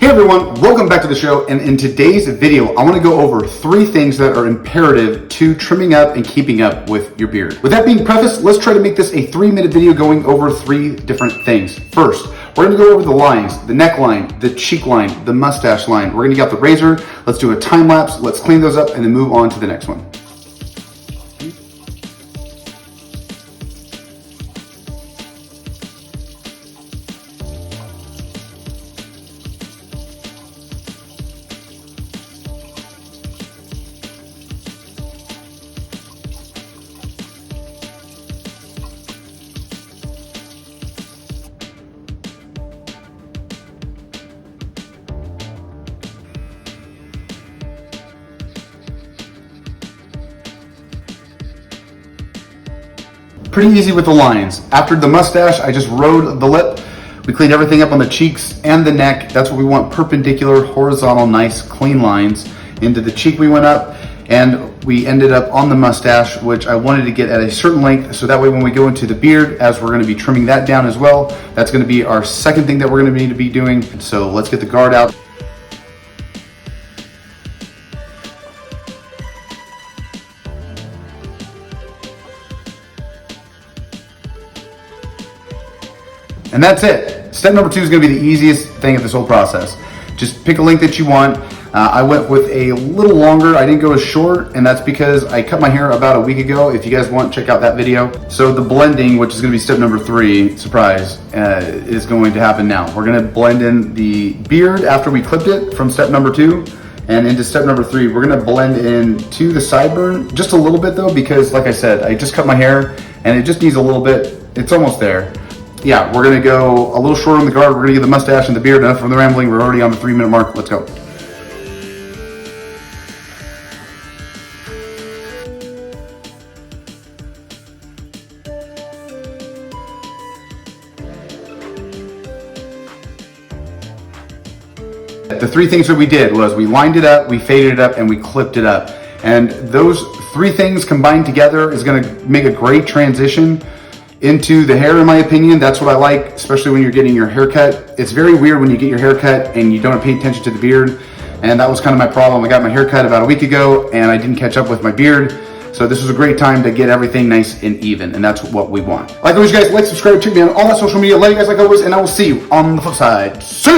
Hey everyone, welcome back to the show, and in today's video I want to go over 3 things that are imperative to trimming up and keeping up with your beard. With that being prefaced, let's try to make this a 3-minute video going over 3 different things. First, we're going to go over the lines, the neckline, the cheek line, the mustache line. We're going to get out the razor, let's do a time lapse, let's clean those up, and then move on to the next one. Pretty easy with the lines. After the mustache, I just rode the lip. We cleaned everything up on the cheeks and the neck. That's what we want, perpendicular, horizontal, nice, clean lines. Into the cheek we went up, and we ended up on the mustache, which I wanted to get at a certain length, so that way when we go into the beard, as we're gonna be trimming that down as well, that's gonna be our second thing that we're gonna need to be doing. So let's get the guard out. And that's it. Step number 2 is going to be the easiest thing of this whole process. Just pick a length that you want. I went with a little longer. I didn't go as short, and that's because I cut my hair about a week ago. If you guys want, check out that video. So the blending, which is going to be step number 3, surprise, is going to happen now. We're going to blend in the beard after we clipped it from step number 2. And into step number 3, we're going to blend in to the sideburn, just a little bit though, because like I said, I just cut my hair and it just needs a little bit. It's almost there. Yeah, we're gonna go a little short on the guard. We're gonna get the mustache and the beard. Enough from the rambling. We're already on the 3-minute mark. Let's go. The 3 things that we did was we lined it up, we faded it up, and we clipped it up. And those 3 things combined together is gonna make a great transition into the hair, in my opinion. That's what I like, especially when you're getting your hair cut. It's very weird when you get your hair cut and you don't pay attention to the beard, and that was kind of my problem. I got my hair cut about a week ago and I didn't catch up with my beard, so this was a great time to get everything nice and even, and that's what we want. Like always, guys, like, subscribe, check me out on all that social media. Love you guys like always, and I will see you on the flip side. See ya!